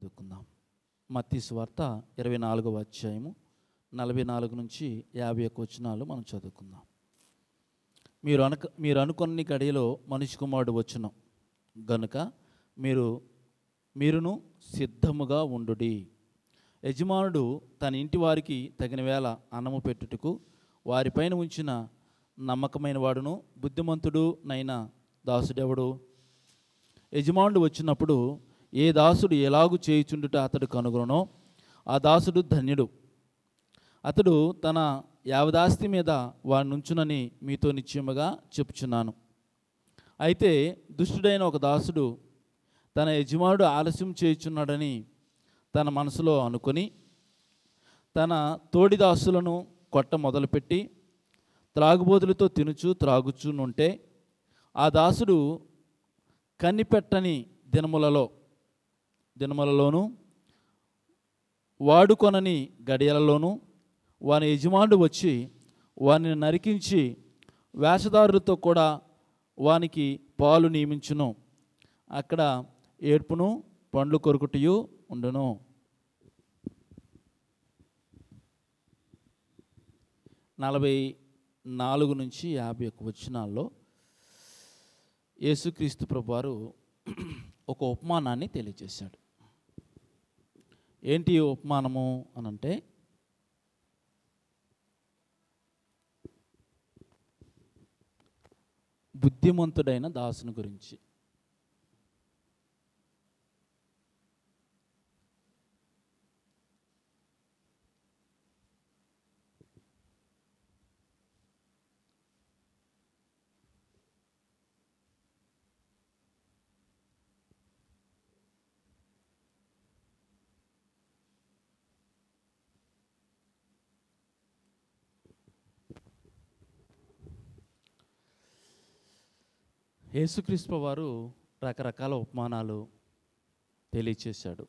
చదువుకుందాం. మత్తయి సువార్త 24వ అధ్యాయము 44 నుంచి 51 వచనాలు మనం చదువుకుందాం. మీరు అనుకున్న గడియలో మనిషి కుమారుడు వచ్చును గనుక మీరును సిద్ధముగా ఉండుడి. యజమానుడు తన ఇంటి వారికి తగిన వేళ అన్నము పెట్టుటకు వారిపైన ఉంచిన నమ్మకమైన వాడును బుద్ధిమంతుడు నైనా దాసుడెవడు? యజమానుడు వచ్చినప్పుడు ఏ దాసుడు ఎలాగు చేయుచుండుట అతడు కనుగొనో ఆ దాసుడు ధన్యుడు. అతడు తన యావదాస్తి మీద వాడినుంచునని మీతో నిశ్చయముగా చెప్పుచున్నాను. అయితే దుష్టుడైన ఒక దాసుడు తన యజమానుడు ఆలస్యం చేయుచున్నాడని తన మనసులో అనుకొని తన తోడి దాసులను కొట్ట మొదలుపెట్టి త్రాగుబోతులతో త్రాగుచునుంటే ఆ దాసుడు కనిపెట్టని దినములలోనూ వాడుకొనని గడియలలోనూ వాని యజమానుడు వచ్చి వానిని నరికించి వేషధారులతో కూడా వానికి పాలు నియమించును. అక్కడ ఏడ్పును పండ్లు కొరుకుటయు ఉండును. నలభై 4 నుంచి 51 వచనాల్లో యేసుక్రీస్తు ప్రభువారు ఒక ఉపమానాన్ని తెలియజేశాడు. ఏంటి ఉపమానము అనంటే, బుద్ధిమంతుడైన దాసుని గురించి. యేసుక్రీస్తు వారు రకరకాల ఉపమానాలు తెలియచేశాడు.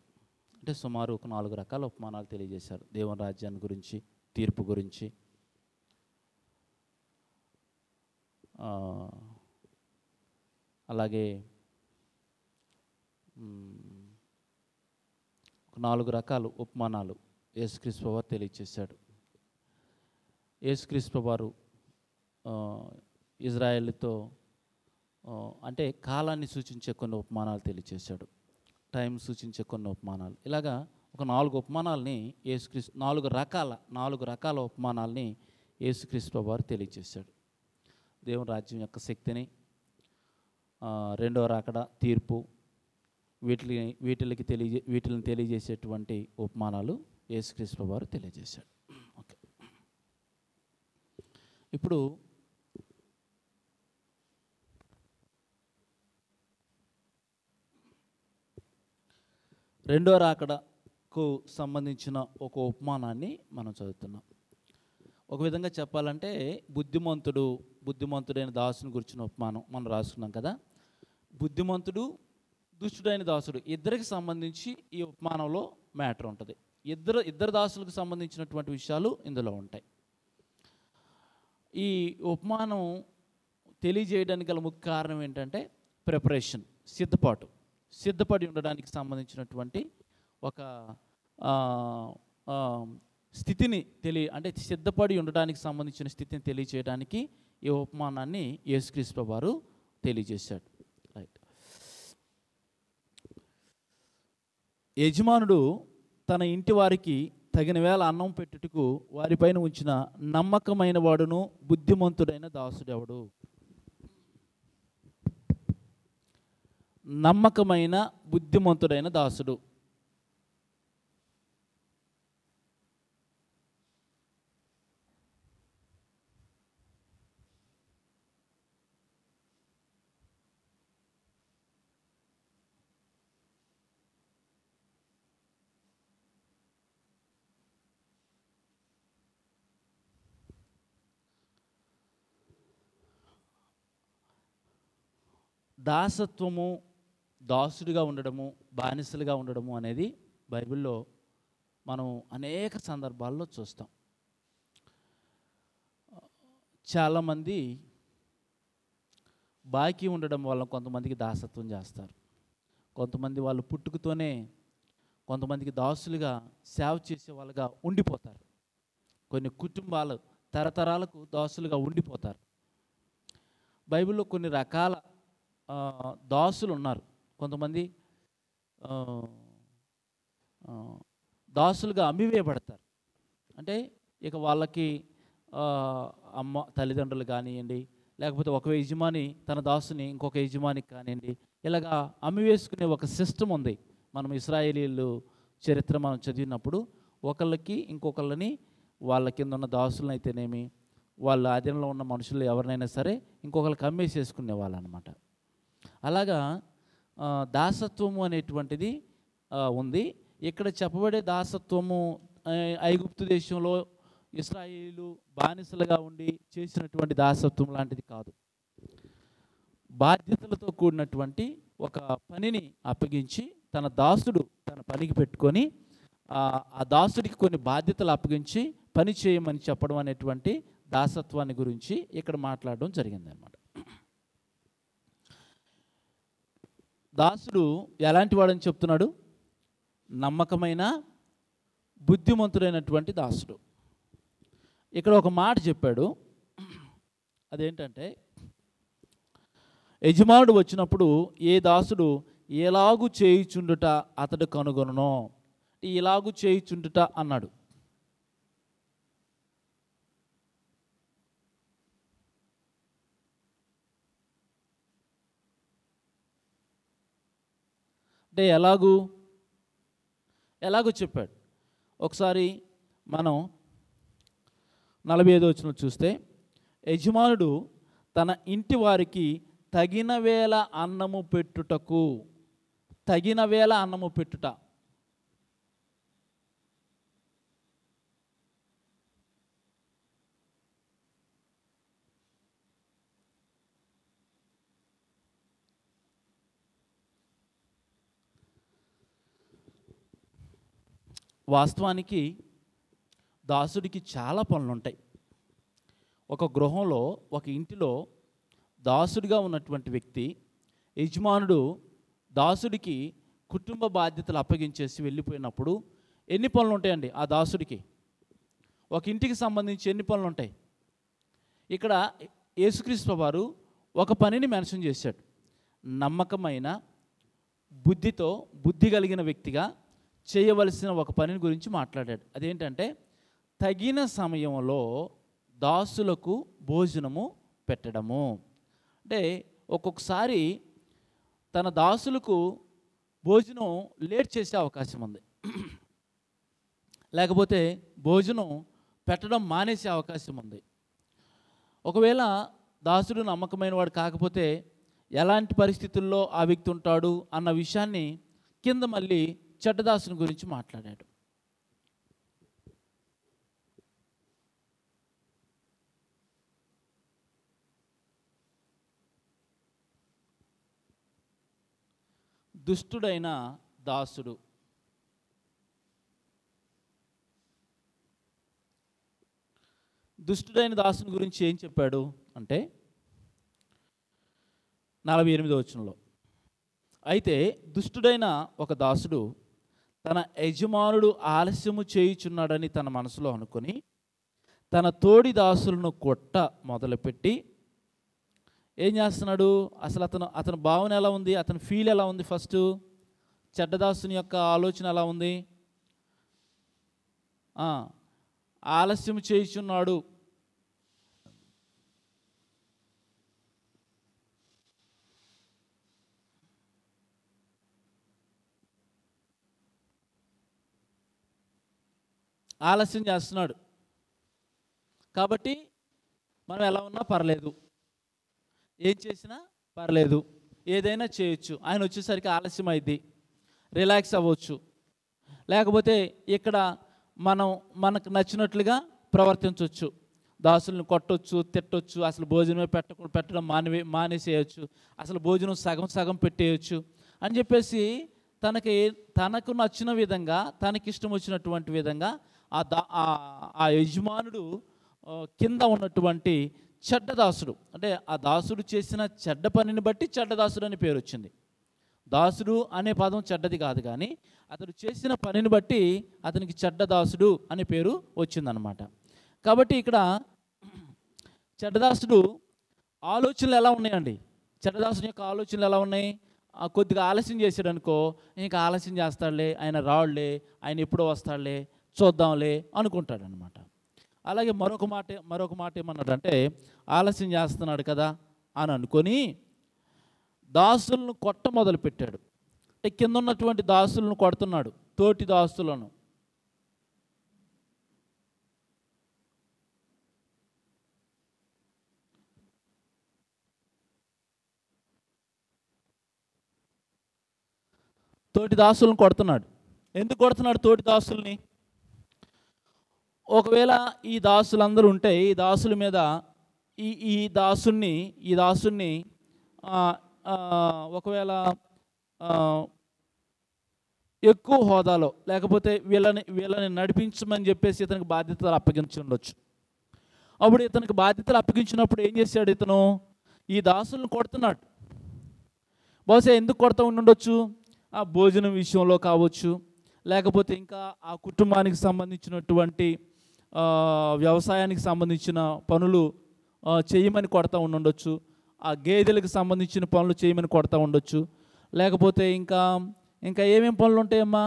అంటే సుమారు ఒక 4 రకాల ఉపమానాలు తెలియజేశారు. దేవుని రాజ్యాన్ని గురించి, తీర్పు గురించి, అలాగే 4 రకాల ఉపమానాలు యేసుక్రీస్తు వారు తెలియచేశాడు. యేసుక్రీస్తు వారు ఇజ్రాయేలుతో అంటే కాలాన్ని సూచించే కొన్ని ఉపమానాలు తెలియచేశాడు. టైం సూచించే కొన్ని ఉపమానాలు. ఇలాగా ఒక 4 ఉపమానాలని యేసుక్రీస్తు 4 రకాల ఉపమానాలని యేసుక్రీస్తు వారు తెలియచేశాడు. దేవుని రాజ్యం యొక్క శక్తిని, రెండవ రాకడ, తీర్పు, వీటిని తెలియజేసేటువంటి ఉపమానాలు యేసుక్రీస్తు వారు తెలియజేశాడు. ఓకే, ఇప్పుడు రెండో రాకడకు సంబంధించిన ఒక ఉపమానాన్ని మనం చదువుతున్నాం. ఒక విధంగా చెప్పాలంటే బుద్ధిమంతుడైన దాసుని గురించిన ఉపమానం మనం రాసుకున్నాం కదా. బుద్ధిమంతుడు, దుష్టుడైన దాసుడు ఇద్దరికి సంబంధించి ఈ ఉపమానంలో మ్యాటర్ ఉంటుంది. ఇద్దరు దాసులకు సంబంధించినటువంటి విషయాలు ఇందులో ఉంటాయి. ఈ ఉపమానం తెలియజేయడానికి గల ముఖ్య కారణం ఏంటంటే ప్రిపరేషన్, సిద్ధపడి ఉండడానికి సంబంధించినటువంటి ఒక స్థితిని అంటే సిద్ధపడి ఉండడానికి సంబంధించిన స్థితిని తెలియచేయడానికి ఈ ఉపమానాన్ని యేసుక్రీస్తు వారు తెలియజేశాడు. రైట్. యజమానుడు తన ఇంటి వారికి తగిన వేళ అన్నం పెట్టుటకు వారిపైన ఉంచిన నమ్మకమైన వాడును బుద్ధిమంతుడైన దాసుడెవడు? నమ్మకమైన బుద్ధిమంతుడైన దాసుడు. దాసత్వము, దాసుడిగా ఉండడము, బానిసలుగా ఉండడము అనేది బైబిల్లో మనం అనేక సందర్భాల్లో చూస్తాం. చాలామంది బాకీ ఉండడం వల్ల కొంతమందికి దాసత్వం చేస్తారు. కొంతమంది వాళ్ళు పుట్టుకతోనే కొంతమందికి దాసులుగా సేవ చేసే వాళ్ళుగా ఉండిపోతారు. కొన్ని కుటుంబాలు తరతరాలకు దాసులుగా ఉండిపోతారు. బైబిల్లో కొన్ని రకాల దాసులు ఉన్నారు. కొంతమంది దాసులుగా అమ్మివేయబడతారు. అంటే ఇక వాళ్ళకి అమ్మ తల్లిదండ్రులు కానివ్వండి, లేకపోతే ఒక యజమాని తన దాసుని ఇంకొక యజమానికి కానివ్వండి, ఇలాగా అమ్మివేసుకునే ఒక సిస్టమ్ ఉంది. మనం ఇశ్రాయేలీయులు చరిత్ర మనం చదివినప్పుడు ఒకళ్ళకి ఇంకొకళ్ళని వాళ్ళ కింద ఉన్న దాసులను అయితేనేమి, వాళ్ళ ఆధీనంలో ఉన్న మనుషులు ఎవరినైనా సరే ఇంకొకరికి అమ్మేసేసుకునే వాళ్ళు అనమాట. అలాగా దాసత్వము అనేటువంటిది ఉంది. ఇక్కడ చెప్పబడే దాసత్వము ఐగుప్తు దేశంలో ఇశ్రాయేలు బానిసలుగా ఉండి చేసినటువంటి దాసత్వం లాంటిది కాదు. బాధ్యతలతో కూడినటువంటి ఒక పనిని అప్పగించి తన దాసుడు తన పనికి పెట్టుకొని ఆ దాసుడికి కొన్ని బాధ్యతలు అప్పగించి పని చేయమని చెప్పడం అనేటువంటి దాసత్వాన్ని గురించి ఇక్కడ మాట్లాడడం జరిగింది అన్నమాట. దాసుడు ఎలాంటి వాడని చెప్తున్నాడు? నమ్మకమైన బుద్ధిమంతుడైనటువంటి దాసుడు. ఇక్కడ ఒక మాట చెప్పాడు. అదేంటంటే, యజమానుడు వచ్చినప్పుడు ఏ దాసుడు ఎలాగు చేయుచుండుట అతడు కనుగొనునో, ఇలాగు చేయుచుండుట అన్నాడు. అంటే ఎలాగో చెప్పాడు. ఒకసారి మనం 45వ వచనం చూస్తే, యజమానుడు తన ఇంటి వారికి తగిన వేళ అన్నము పెట్టుటకు, తగిన వేళ అన్నము పెట్టుట. వాస్తవానికి దాసుడికి చాలా పనులు ఉంటాయి. ఒక గృహంలో, ఒక ఇంటిలో దాసుడిగా ఉన్నటువంటి వ్యక్తి, యజమానుడు దాసుడికి కుటుంబ బాధ్యతలు అప్పగించేసి వెళ్ళిపోయినప్పుడు ఎన్ని పనులు ఉంటాయండి ఆ దాసుడికి? ఒక ఇంటికి సంబంధించి ఎన్ని పనులు ఉంటాయి? ఇక్కడ యేసుక్రీస్తు వారు ఒక పనిని మెన్షన్ చేశాడు. నమ్మకమైన బుద్ధితో, బుద్ధి కలిగిన వ్యక్తిగా చేయవలసిన ఒక పనిని గురించి మాట్లాడాడు. అదేంటంటే, తగిన సమయంలో దాసులకు భోజనము పెట్టడము. అంటే ఒక్కొక్కసారి తన దాసులకు భోజనం లేట్ చేసే అవకాశం ఉంది, లేకపోతే భోజనం పెట్టడం మానేసే అవకాశం ఉంది. ఒకవేళ దాసుడు నమ్మకమైన వాడు కాకపోతే ఎలాంటి పరిస్థితుల్లో ఆ వ్యక్తి ఉంటాడు అన్న విషయాన్ని కింద మళ్ళీ చెడ్డదాసుని గురించి మాట్లాడాడు. దుష్టుడైన దాసుడు. దుష్టుడైన దాసుని గురించి ఏం చెప్పాడు అంటే 48వ వచనంలో, అయితే దుష్టుడైన ఒక దాసుడు తన యజమానుడు ఆలస్యము చేయుచున్నాడని తన మనసులో అనుకొని తన తోడి దాసులను కొట్ట మొదలుపెట్టి ఏం చేస్తున్నాడు? అసలు అతని భావన ఎలా ఉంది? అతని ఫీల్ ఎలా ఉంది? ఫస్ట్ చెడ్డదాసుని యొక్క ఆలోచన ఎలా ఉంది? ఆలస్యం చేయుచున్నాడు, ఆలస్యం చేస్తున్నాడు కాబట్టి మనం ఎలా ఉన్నా పర్లేదు, ఏం చేసినా పర్లేదు, ఏదైనా చేయొచ్చు, ఆయన వచ్చేసరికి ఆలస్యం అయింది, రిలాక్స్ అవ్వచ్చు, లేకపోతే ఇక్కడ మనకు నచ్చినట్లుగా ప్రవర్తించవచ్చు, దాసులను కొట్టొచ్చు, తిట్టొచ్చు, అసలు భోజనమే పెట్టడం మానేసేయచ్చు, అసలు భోజనం సగం సగం పెట్టేయచ్చు అని చెప్పేసి తనకు నచ్చిన విధంగా, తనకిష్టం వచ్చినటువంటి విధంగా ఆ యజమానుడు కింద ఉన్నటువంటి చెడ్డదాసుడు, అంటే ఆ దాసుడు చేసిన చెడ్డ పనిని బట్టి చెడ్డదాసుడు అని పేరు వచ్చింది. దాసుడు అనే పదం చెడ్డది కాదు, కానీ అతడు చేసిన పనిని బట్టి అతనికి చెడ్డ దాసుడు అనే పేరు వచ్చిందనమాట. కాబట్టి ఇక్కడ చెడ్డదాసుడు ఆలోచనలు ఎలా ఉన్నాయండి? చెడ్డదాసుని యొక్క ఆలోచనలు ఎలా ఉన్నాయి? కొద్దిగా ఆలస్యం చేశాడు అనుకో, ఇంకా ఆలస్యం చేస్తాడులే, ఆయన రాడులే, ఆయన ఎప్పుడో వస్తాడులే, చూద్దాంలే అనుకుంటాడు అనమాట. అలాగే మరొక మాట ఏమన్నాడంటే, ఆలస్యం చేస్తున్నాడు కదా అని అనుకొని దాసులను కొట్ట మొదలుపెట్టాడు. అంటే కింద ఉన్నటువంటి దాసులను కొడుతున్నాడు, తోటి దాసులను. తోటి దాసులను కొడుతున్నాడు. ఎందుకు కొడుతున్నాడు తోటి దాసుల్ని? ఒకవేళ ఈ దాసులందరూ ఉంటే ఈ దాసుల మీద ఈ దాసుని ఒకవేళ ఎక్కువ హోదాలో లేకపోతే వీళ్ళని నడిపించమని చెప్పేసి ఇతనికి బాధ్యతలు అప్పగించి ఉండొచ్చు. అప్పుడు ఇతనికి బాధ్యతలు అప్పగించినప్పుడు ఏం చేశాడు? ఇతను ఈ దాసులను కొడుతున్నాడు. బహుశా ఎందుకు కొడతా ఉండొచ్చు? ఆ భోజనం విషయంలో కావచ్చు, లేకపోతే ఇంకా ఆ కుటుంబానికి సంబంధించినటువంటి వ్యవసాయానికి సంబంధించిన పనులు చేయమని కొడతా ఉండొచ్చు, ఆ గేదెలకు సంబంధించిన పనులు చేయమని కొడతా ఉండొచ్చు, లేకపోతే ఇంకా ఏమేమి పనులు ఉంటాయమ్మా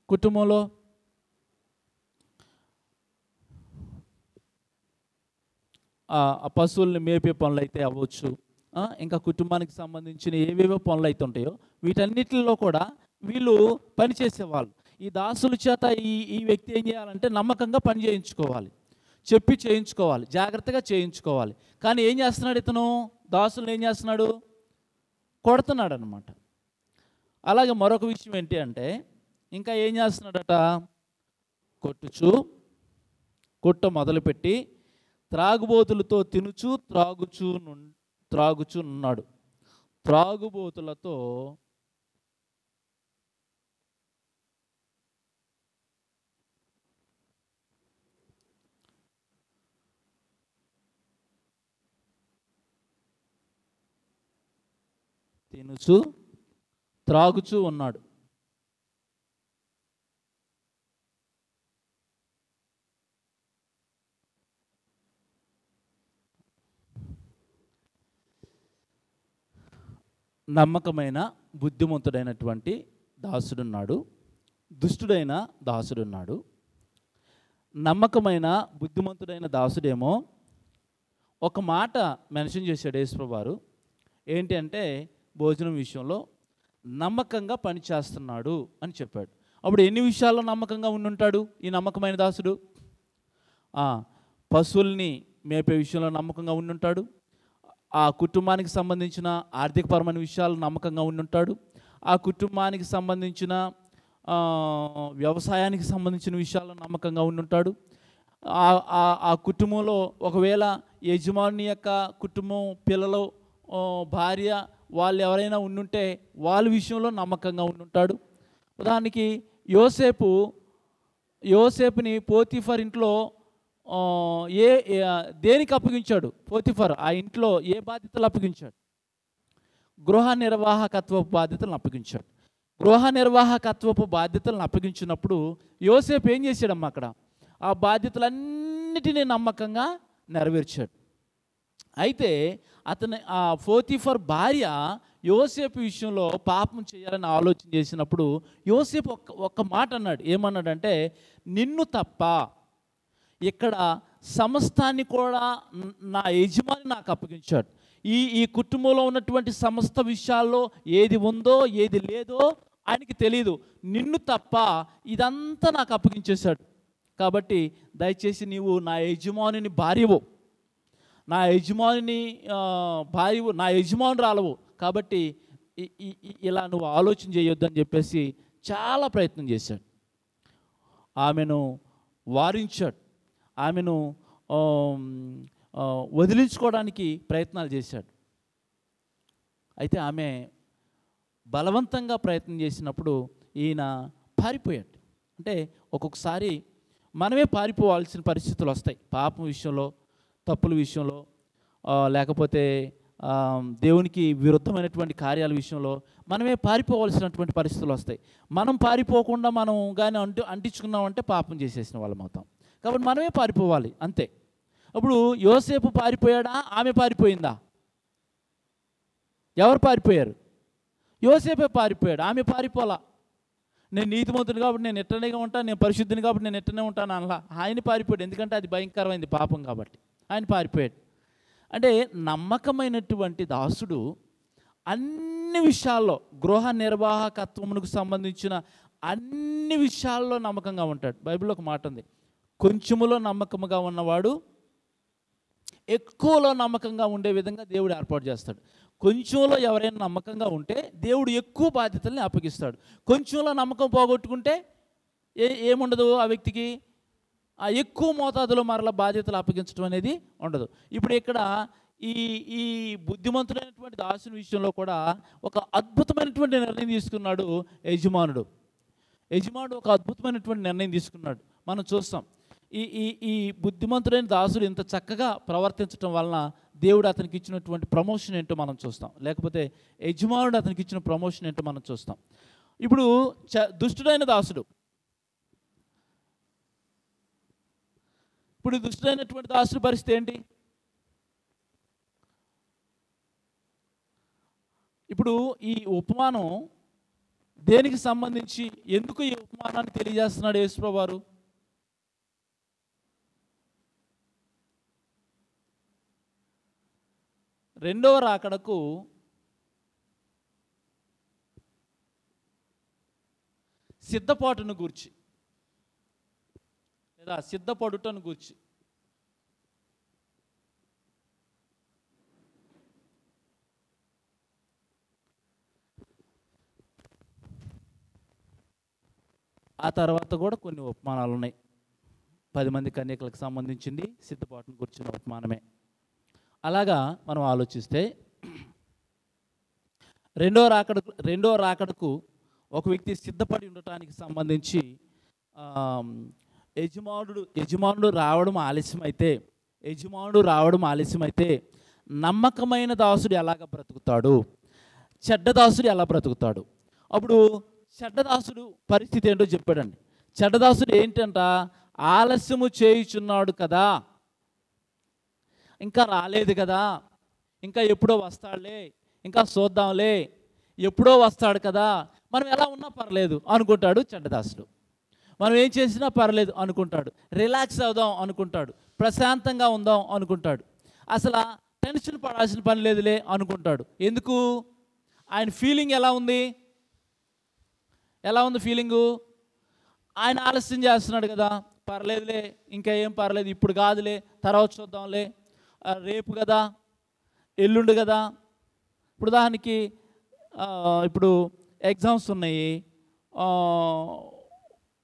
కుటుంబంలో? ఆ పశువుల్ని మేపే పనులు అయితే అవ్వచ్చు, ఇంకా కుటుంబానికి సంబంధించిన ఏవేవో పనులు అయితే ఉంటాయో వీటన్నిటిలో కూడా వీళ్ళు పనిచేసేవాళ్ళు. ఈ దాసుల చేత ఈ వ్యక్తి ఏం చేయాలంటే నమ్మకంగా పని చేయించుకోవాలి, చెప్పి చేయించుకోవాలి, జాగ్రత్తగా చేయించుకోవాలి. కానీ ఏం చేస్తున్నాడు ఇతను? దాసులను ఏం చేస్తున్నాడు? కొడుతున్నాడు అనమాట. అలాగే మరొక విషయం ఏంటి అంటే, ఇంకా ఏం చేస్తున్నాడట? కొట్ట మొదలుపెట్టి త్రాగుబోతులతో తినుచు త్రాగుచున్నాడు. త్రాగుబోతులతో తినుచు త్రాగుచూ ఉన్నాడు. నమ్మకమైన బుద్ధిమంతుడైనటువంటి దాసుడున్నాడు, దుష్టుడైన దాసుడున్నాడు. నమ్మకమైన బుద్ధిమంతుడైన దాసుడేమో ఒక మాట మెన్షన్ చేశాడు యేసుప్రభువు వారు. ఏంటి అంటే, భోజనం విషయంలో నమ్మకంగా పనిచేస్తున్నాడు అని చెప్పాడు. అప్పుడు ఎన్ని విషయాల్లో నమ్మకంగా ఉండుంటాడు ఈ నమ్మకమైన దాసుడు? పశువుల్ని మేపే విషయంలో నమ్మకంగా ఉండుంటాడు, ఆ కుటుంబానికి సంబంధించిన ఆర్థికపరమైన విషయాలు నమ్మకంగా ఉండుంటాడు, ఆ కుటుంబానికి సంబంధించిన వ్యవసాయానికి సంబంధించిన విషయాల్లో నమ్మకంగా ఉండుంటాడు, ఆ కుటుంబంలో ఒకవేళ యజమాని యొక్క కుటుంబం, పిల్లలు, భార్య వాళ్ళు ఎవరైనా ఉండుంటే వాళ్ళ విషయంలో నమ్మకంగా ఉండుంటాడు. ఉదాహరణకి యోసేపుని పోతీఫర్ ఇంట్లో దేనికి అప్పగించాడు? పోతీఫర్ ఆ ఇంట్లో ఏ బాధ్యతలు అప్పగించాడు? గృహ నిర్వాహకత్వపు బాధ్యతలను అప్పగించాడు. గృహ నిర్వాహకత్వపు బాధ్యతలను అప్పగించినప్పుడు యోసేపు ఏం చేశాడమ్మా? అక్కడ ఆ బాధ్యతలన్నిటినీ నమ్మకంగా నెరవేర్చాడు. అయితే ఆ పోతీఫర్ భార్య యోసేపు విషయంలో పాపం చేయాలని ఆలోచన చేసినప్పుడు యోసేపు ఒక్క మాట అన్నాడు. ఏమన్నాడంటే, నిన్ను తప్ప ఇక్కడ సమస్తాన్ని కూడా నా యజమాని నాకు అప్పగించాడు. ఈ కుటుంబంలో ఉన్నటువంటి సమస్త విషయాల్లో ఏది ఉందో ఏది లేదో ఆయనకి తెలియదు. నిన్ను తప్ప ఇదంతా నాకు అప్పగించేశాడు. కాబట్టి దయచేసి నీవు నా యజమానిని భార్యవు, నా యజమానిని భార్యవు, నా యజమానురాలవు. కాబట్టి ఇలా నువ్వు ఆలోచన చేయొద్దని చెప్పేసి చాలా ప్రయత్నం చేశాడు. ఆమెను వారించాడు, ఆమెను వదిలించుకోవడానికి ప్రయత్నాలు చేశాడు. అయితే ఆమె బలవంతంగా ప్రయత్నం చేసినప్పుడు ఈయన పారిపోయాడు. అంటే ఒక్కొక్కసారి మనమే పారిపోవాల్సిన పరిస్థితులు వస్తాయి. పాపం విషయంలో, తప్పుల విషయంలో, లేకపోతే దేవునికి విరుద్ధమైనటువంటి కార్యాల విషయంలో మనమే పారిపోవలసినటువంటి పరిస్థితులు వస్తాయి. మనం పారిపోకుండా మనం కానీ అంటించుకున్నామంటే పాపం చేసేసిన వాళ్ళం అవుతాం. కాబట్టి మనమే పారిపోవాలి అంతే. అప్పుడు యోసేపు పారిపోయాడా, ఆమె పారిపోయిందా? ఎవరు పారిపోయారు? యోసేపే పారిపోయాడు, ఆమె పారిపోలా. నేను నీతిమంతుని కాబట్టి నేను ఎట్టనేగా ఉంటాను, నేను పరిశుద్ధిని కాబట్టి నేను ఎట్టనే ఉంటాను అనలా. ఆయన పారిపోయాడు, ఎందుకంటే అది భయంకరమైంది పాపం కాబట్టి ఆయన పారిపోయాడు. అంటే నమ్మకమైనటువంటి దాసుడు అన్ని విషయాల్లో, గృహ నిర్వాహకత్వమునకు సంబంధించిన అన్ని విషయాల్లో నమ్మకంగా ఉంటాడు. బైబిల్లో ఒక మాట ఉంది, కొంచెములో నమ్మకముగా ఉన్నవాడు ఎక్కువలో నమ్మకంగా ఉండే విధంగా దేవుడు ఏర్పాటు చేస్తాడు. కొంచెంలో ఎవరైనా నమ్మకంగా ఉంటే దేవుడు ఎక్కువ బాధ్యతల్ని అప్పగిస్తాడు. కొంచెంలో నమ్మకం పోగొట్టుకుంటే ఏముండదు ఆ వ్యక్తికి, ఆ ఎక్కువ మోతాదులో మరలా బాధ్యతలు అప్పగించడం అనేది ఉండదు. ఇప్పుడు ఇక్కడ ఈ బుద్ధిమంతుడైనటువంటి దాసుని విషయంలో కూడా ఒక అద్భుతమైనటువంటి నిర్ణయం తీసుకున్నాడు యజమానుడు. ఒక అద్భుతమైనటువంటి నిర్ణయం తీసుకున్నాడు. మనం చూస్తాం ఈ బుద్ధిమంతుడైన దాసుడు ఇంత చక్కగా ప్రవర్తించడం వలన దేవుడు అతనికి ఇచ్చినటువంటి ప్రమోషన్ ఏంటో మనం చూస్తాం, లేకపోతే యజమానుడు అతనికి ఇచ్చిన ప్రమోషన్ ఏంటో మనం చూస్తాం. ఇప్పుడు దుష్టుడైన దాసుడు, ఇప్పుడు దుష్టుడైనటువంటి దాసుడి పరిస్థితి ఏంటి? ఇప్పుడు ఈ ఉపమానం దేనికి సంబంధించి, ఎందుకు ఈ ఉపమానాన్ని తెలియజేస్తున్నాడు యేసుప్రభువు వారు? రెండవ రాకడకు సిద్ధపాటును గూర్చి, లేదా సిద్ధపడుటను గూర్చి. ఆ తర్వాత కూడా కొన్ని ఉపమానాలు ఉన్నాయి. 10 మంది కన్యకలకు సంబంధించింది సిద్ధపాటును కూర్చున్న ఉపమానమే. అలాగా మనం ఆలోచిస్తే రెండో రాకడకు ఒక వ్యక్తి సిద్ధపడి ఉండటానికి సంబంధించి యజమానుడు రావడం ఆలస్యమైతే నమ్మకమైన దాసుడు ఎలాగ బ్రతుకుతాడు, చెడ్డ దాసుడు ఎలా బ్రతుకుతాడు? అప్పుడు చెడ్డదాసుడు పరిస్థితి ఏంటో చెప్పాడండి. చెడ్డదాసుడు ఏంటంట, ఆలస్యము చేయుచున్నాడు కదా, ఇంకా రాలేదు కదా, ఇంకా ఎప్పుడో వస్తాడులే, ఇంకా చూద్దాంలే, ఎప్పుడో వస్తాడు కదా, మనం ఎలా ఉన్నా పర్లేదు అనుకుంటాడు చెడ్డదాసుడు. మనం ఏం చేసినా పర్లేదు అనుకుంటాడు, రిలాక్స్ అవుదాం అనుకుంటాడు, ప్రశాంతంగా ఉందాం అనుకుంటాడు, అసలు టెన్షన్ పడాల్సిన పని లేదులే అనుకుంటాడు. ఎందుకు? ఆయన ఫీలింగ్ ఎలా ఉంది ఫీలింగు? ఆయన ఆలస్యం చేస్తున్నాడు కదా, పర్లేదులే, ఇంకా ఏం పర్లేదు, ఇప్పుడు కాదులే, తర్వాత చూద్దాంలే, రేపు కదా, ఎల్లుండి కదా. ఇప్పుడు దానికి ఇప్పుడు ఎగ్జామ్స్ ఉన్నాయి,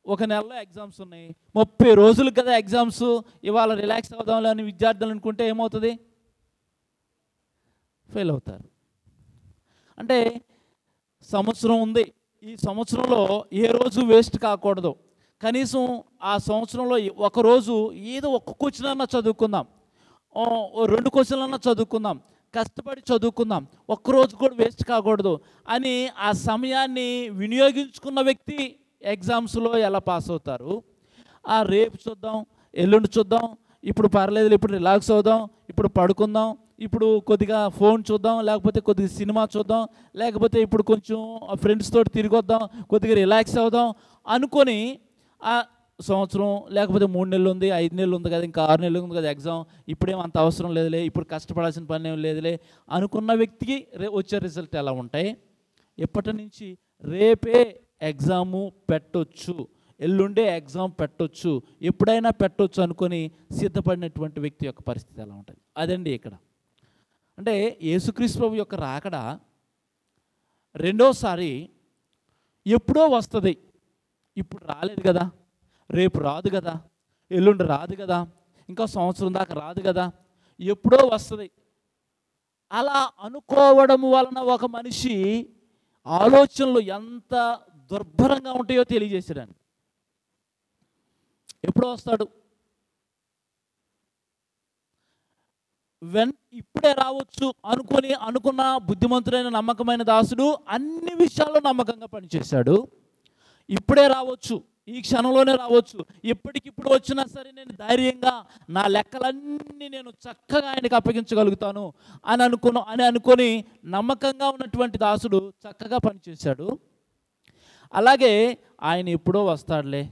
ఒక నెలలో ఎగ్జామ్స్ ఉన్నాయి, 30 రోజులకు కదా ఎగ్జామ్స్, ఇవాళ రిలాక్స్ అవుదాంలే అని విద్యార్థులు అనుకుంటే ఏమవుతుంది? ఫెయిల్ అవుతారు. అంటే సంవత్సరం ఉంది, ఈ సంవత్సరంలో ఏ రోజు వేస్ట్ కాకూడదు. కనీసం ఆ సంవత్సరంలో ఒకరోజు ఏదో ఒక్క క్వశ్చన్ అన్నా చదువుకుందాం, 2 క్వశ్చన్లన్నా చదువుకుందాం, కష్టపడి చదువుకుందాం, ఒక్కరోజు కూడా వేస్ట్ కాకూడదు అని ఆ సమయాన్ని వినియోగించుకున్న వ్యక్తి ఎగ్జామ్స్లో ఎలా పాస్ అవుతారు? రేపు చూద్దాం, ఎల్లుండి చూద్దాం, ఇప్పుడు పర్లేదు, ఇప్పుడు రిలాక్స్ అవుదాం, ఇప్పుడు పడుకుందాం, ఇప్పుడు కొద్దిగా ఫోన్ చూద్దాం, లేకపోతే కొద్దిగా సినిమా చూద్దాం, లేకపోతే ఇప్పుడు కొంచెం ఫ్రెండ్స్ తోటి తిరిగొద్దాం, కొద్దిగా రిలాక్స్ అవుదాం అనుకొని ఆ సంవత్సరం లేకపోతే 3 నెలలు ఉంది, 5 నెలలు ఉంది కదా, ఇంకా 6 నెలలు ఉంది కదా ఎగ్జామ్, ఇప్పుడేం అంత అవసరం లేదులే, ఇప్పుడు కష్టపడాల్సిన పని ఏం లేదులే అనుకున్న వ్యక్తికి వచ్చే రిజల్ట్ ఎలా ఉంటాయి? ఎప్పటి నుంచి రేపే ఎగ్జాము పెట్టొచ్చు, ఎల్లుండే ఎగ్జామ్ పెట్టొచ్చు, ఎప్పుడైనా పెట్టొచ్చు అనుకొని సిద్ధపడినటువంటి వ్యక్తి యొక్క పరిస్థితి ఎలా ఉంటుంది? అదండి ఇక్కడ. అంటే యేసుక్రీస్తు ప్రభు యొక్క రాకడ రెండోసారి ఎప్పుడో వస్తుంది, ఇప్పుడు రాలేదు కదా, రేపు రాదు కదా, ఎల్లుండి రాదు కదా, ఇంకా సంవత్సరం దాకా రాదు కదా, ఎప్పుడో వస్తుంది. అలా అనుకోవడం వలన ఒక మనిషి ఆలోచనలు ఎంత దుర్భరంగా ఉంటాయో తెలియజేసాడండి. ఎప్పుడో వస్తాడు, ఇప్పుడే రావచ్చు అనుకున్న బుద్ధిమంతుడైన నమ్మకమైన దాసుడు అన్ని విషయాల్లో నమ్మకంగా పనిచేశాడు. ఇప్పుడే రావచ్చు, ఈ క్షణంలోనే రావచ్చు, ఎప్పటికిప్పుడు వచ్చినా సరే నేను ధైర్యంగా నా లెక్కలన్నీ నేను చక్కగా ఆయనకి అప్పగించగలుగుతాను అని అనుకొని నమ్మకంగా ఉన్నటువంటి దాసుడు చక్కగా పనిచేశాడు. అలాగే ఆయన ఎప్పుడో వస్తాడులే,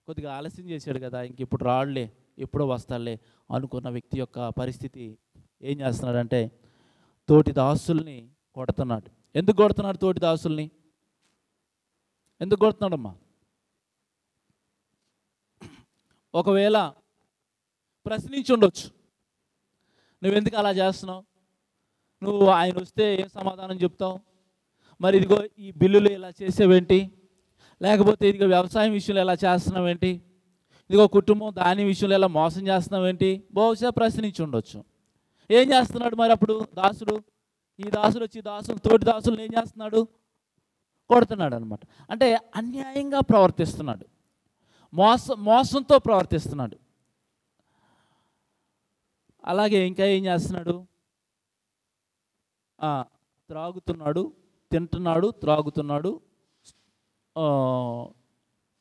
కొద్దిగా ఆలస్యం చేశాడు కదా, ఇంక ఇప్పుడు రాడులే, ఎప్పుడో వస్తాడులే అనుకున్న వ్యక్తి యొక్క పరిస్థితి ఏం చేస్తున్నాడంటే తోటి దాసుల్ని కొడుతున్నాడు. ఎందుకు కొడుతున్నాడు? తోటి దాసుల్ని ఎందుకు కొడుతున్నాడమ్మా? ఒకవేళ ప్రశ్నించి ఉండొచ్చు, నువ్వెందుకు అలా చేస్తున్నావు, నువ్వు ఆయన వస్తే ఏం సమాధానం చెప్తావు, మరి ఇదిగో ఈ బిల్లులు ఇలా చేసేవేంటి, లేకపోతే ఇదిగో వ్యవసాయం విషయంలో ఎలా చేస్తున్నావేంటి, ఇదిగో కుటుంబం దాని విషయంలో ఎలా మోసం చేస్తున్నావేంటి, బహుశా ప్రశ్నించి ఉండొచ్చు. ఏం చేస్తున్నాడు మరి అప్పుడు దాసుడు? ఈ దాసుడు వచ్చి తోటి దాసులను ఏం చేస్తున్నాడు? కొడుతున్నాడు అనమాట. అంటే అన్యాయంగా ప్రవర్తిస్తున్నాడు, మోసంతో ప్రవర్తిస్తున్నాడు. అలాగే ఇంకా ఏం చేస్తున్నాడు? త్రాగుతున్నాడు, తింటున్నాడు, త్రాగుతున్నాడు,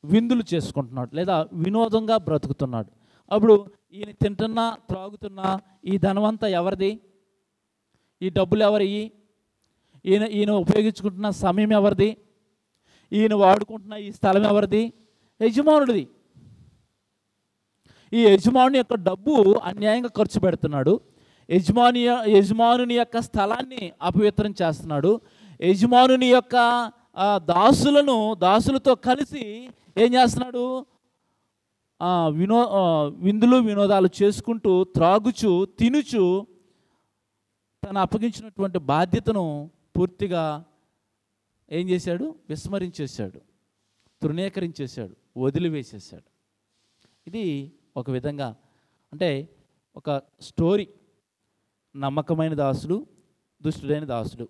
విందులు చేసుకుంటున్నాడు, లేదా వినోదంగా బ్రతుకుతున్నాడు. అప్పుడు ఈయన తింటున్నా త్రాగుతున్నా ఈ ధనమంతా ఎవరిది? ఈ డబ్బులు ఎవరివి? ఈయన ఉపయోగించుకుంటున్న సమయం ఎవరిది? ఈయన వాడుకుంటున్న ఈ స్థలం ఎవరిది? యజమానుడిది. ఈ యజమానుని యొక్క డబ్బు అన్యాయంగా ఖర్చు పెడుతున్నాడు. యజమానుని యొక్క స్థలాన్ని అపవిత్రం చేస్తున్నాడు. యజమానుని యొక్క దాసులతో కలిసి ఏం చేస్తున్నాడు? విందులు వినోదాలు చేసుకుంటూ త్రాగుచు తినుచు తను అప్పగించినటువంటి బాధ్యతను పూర్తిగా ఏం చేశాడు? విస్మరించేశాడు, తృణీకరించేశాడు, వదిలివేసేసాడు. ఇది ఒక విధంగా అంటే ఒక స్టోరీ. నమ్మకమైన దాసుడు, దుష్టుడైన దాసుడు.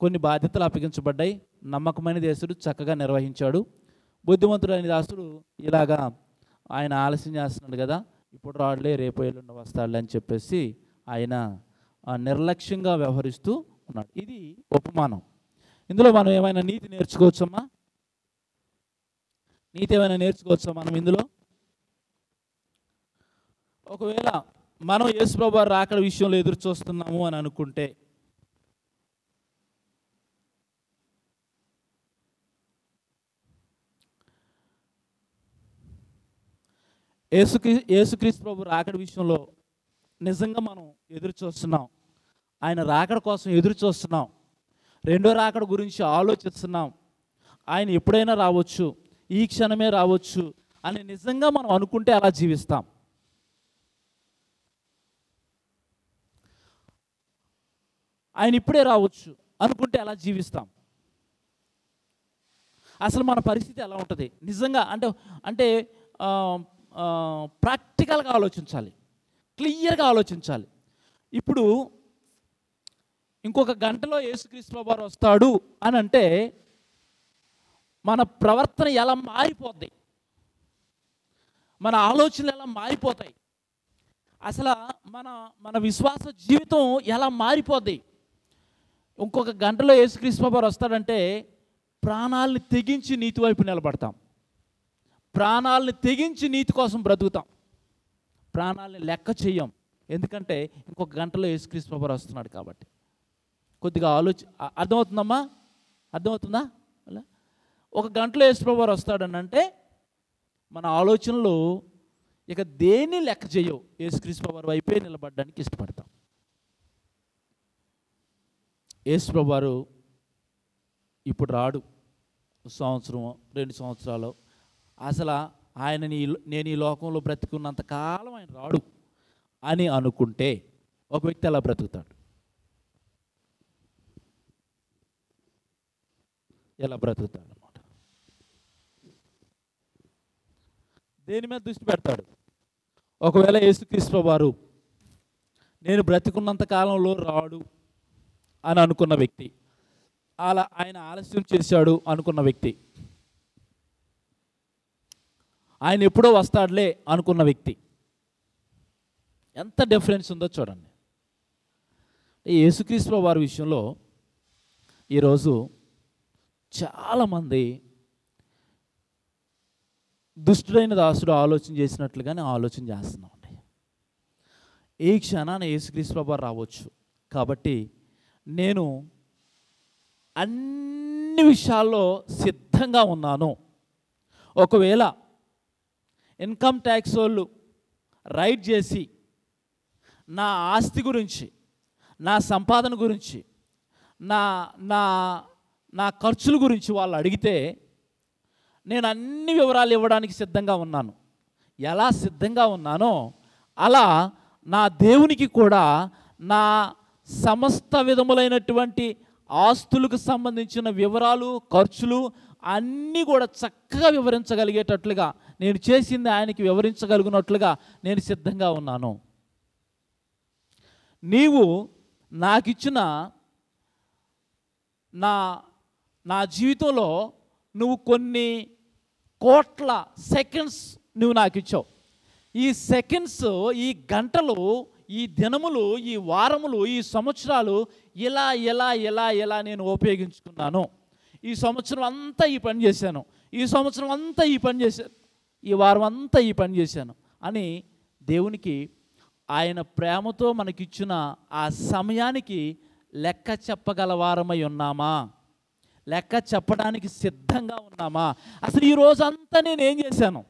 కొన్ని బాధ్యతలు అప్పగించబడ్డాయి, నమ్మకమైన దాసుడు చక్కగా నిర్వహించాడు. బుద్ధిమంతుడైన దాసుడు ఇలాగా ఆయన ఆలస్యం చేస్తున్నాడు కదా, ఇప్పుడు రాడులే, రేపు ఎల్లుండి వస్తాడులే అని చెప్పేసి ఆయన నిర్లక్ష్యంగా వ్యవహరిస్తూ ఉన్నాడు. ఇది ఉపమానం. ఇందులో మనం ఏమైనా నీతి నేర్చుకోవచ్చమ్మా? నీతి ఏమైనా నేర్చుకోవచ్చా మనం ఇందులో? ఒకవేళ మనం యేసుప్రభువు వారి రాకడ విషయంలో ఎదురు చూస్తున్నాము అని అనుకుంటే యేసుక్రీస్తు ప్రభు రాకడ విషయంలో నిజంగా మనం ఎదురు చూస్తున్నాం, ఆయన రాకడ కోసం ఎదురు చూస్తున్నాం, రెండో రాకడ గురించి ఆలోచిస్తున్నాం, ఆయన ఎప్పుడైనా రావచ్చు, ఈ క్షణమే రావచ్చు అని నిజంగా మనం అనుకుంటే అలా జీవిస్తాం. ఆయన ఇప్పుడే రావచ్చు అనుకుంటే అలా జీవిస్తాం. అసలు మన పరిస్థితి ఎలా ఉంటుంది నిజంగా? అంటే ప్రాక్టికల్గా ఆలోచించాలి, క్లియర్గా ఆలోచించాలి. ఇప్పుడు ఇంకొక గంటలో యేసుక్రీస్తు ప్రభువారు వస్తాడు అని అంటే మన ప్రవర్తన ఎలా మారిపోద్ది, మన ఆలోచనలు ఎలా మారిపోతాయి, అసలు మన విశ్వాస జీవితం ఎలా మారిపోద్ది. ఇంకొక గంటలో యేసుక్రీస్తు ప్రభువారు వస్తాడంటే ప్రాణాలని తెగించి నీతి వైపు నిలబడతాం, ప్రాణాలని తెగించి నీతి కోసం బ్రతుకుతాం, ప్రాణాలని లెక్క చెయ్యం. ఎందుకంటే ఇంకొక గంటలో యేసుక్రీస్తు ప్రభువారు వస్తున్నాడు కాబట్టి. కొద్దిగా అర్థమవుతుందమ్మా? అర్థమవుతుందా? అలా ఒక గంటలో యేసు ప్రభువారు వస్తాడని అంటే మన ఆలోచనలు ఇక దేన్ని లెక్క చేయవు, యేసుక్రీస్తు ప్రభువారు వైపే నిలబడడానికి ఇష్టపడతాం. యేసు ప్రభువారు ఇప్పుడు రాడు, సంవత్సరం 2 సంవత్సరాలు, అసలు నేను ఈ లోకంలో బ్రతికున్నంత కాలం ఆయన రాడు అని అనుకుంటే ఒక వ్యక్తి అలా బ్రతుకుతాడు. ఎలా బ్రతుకుతాడు అన్నమాట? దేని మీద దృష్టి పెడతాడు? ఒకవేళ యేసుక్రీస్తు ప్రభువారు నేను బ్రతికున్నంత కాలంలో రాడు అని అనుకున్న వ్యక్తి, అలా ఆయన ఆలస్యం చేశాడు అనుకున్న వ్యక్తి, ఆయన ఎప్పుడో వస్తాడులే అనుకున్న వ్యక్తి, ఎంత డిఫరెన్స్ ఉందో చూడండి. యేసుక్రీస్తు వారి విషయంలో ఈరోజు చాలామంది దుష్టుడైన దాసుడు ఆలోచన చేసినట్లుగానే ఆలోచన చేస్తున్నామండి. ఈ క్షణాన యేసుక్రీస్తు వారు రావచ్చు. కాబట్టి నేను అన్ని విషయాల్లో సిద్ధంగా ఉన్నాను. ఒకవేళ ఇన్కమ్ ట్యాక్స్ వాళ్ళు రైట్ చేసి నా ఆస్తి గురించి, నా సంపాదన గురించి, నా నా నా ఖర్చుల గురించి వాళ్ళు అడిగితే నేను అన్ని వివరాలు ఇవ్వడానికి సిద్ధంగా ఉన్నాను. ఎలా సిద్ధంగా ఉన్నానో అలా నా దేవునికి కూడా నా సమస్త విధములైనటువంటి ఆస్తులకు సంబంధించిన వివరాలు, ఖర్చులు అన్నీ కూడా చక్కగా వివరించగలిగేటట్లుగా, నేను చేసింది ఆయనకి వివరించగలిగినట్లుగా నేను సిద్ధంగా ఉన్నాను. నీవు నాకిచ్చిన నా జీవితంలో నువ్వు కొన్ని కోట్ల సెకండ్స్ నువ్వు నాకు ఇచ్చావు. ఈ సెకండ్స్, ఈ గంటలు, ఈ దినములు, ఈ వారములు, ఈ సంవత్సరాలు ఇలా ఎలా ఎలా ఎలా నేను ఉపయోగించుకున్నాను. ఈ సంవత్సరం అంతా ఈ పని చేశాను, ఈ సంవత్సరం అంతా ఈ పని చేశాను, ఈ వారం అంతా ఈ పని చేశాను అని దేవునికి ఆయన ప్రేమతో మనకిచ్చిన ఆ సమయానికి లెక్క చెప్పగల వారమై ఉన్నామా? లెక్క చెప్పడానికి సిద్ధంగా ఉన్నామా? అసలు ఈ రోజంతా నేను ఏం చేశాను?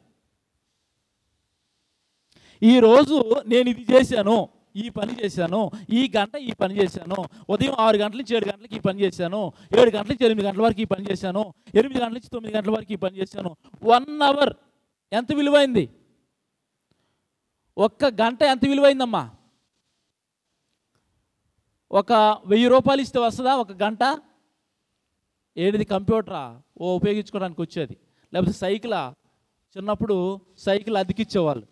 ఈరోజు నేను ఇది చేశాను, ఈ పని చేశాను, ఈ గంట ఈ పని చేశాను, ఉదయం 6 గంటల నుంచి 7 గంటలకి ఈ పని చేశాను, 7 గంటల నుంచి 8 గంటల వరకు ఈ పని చేశాను, 8 గంటల నుంచి 9 గంటల వరకు ఈ పని చేశాను. 1 అవర్ ఎంత విలువైంది? ఒక్క గంట ఎంత విలువైందమ్మా? ఒక 1000 రూపాయలు ఇస్తే వస్తుందా ఒక గంట? ఏడిది కంప్యూటరా ఉపయోగించుకోవడానికి వచ్చేది, లేకపోతే సైకిలా? చిన్నప్పుడు సైకిల్ అద్దెకిచ్చేవాళ్ళు.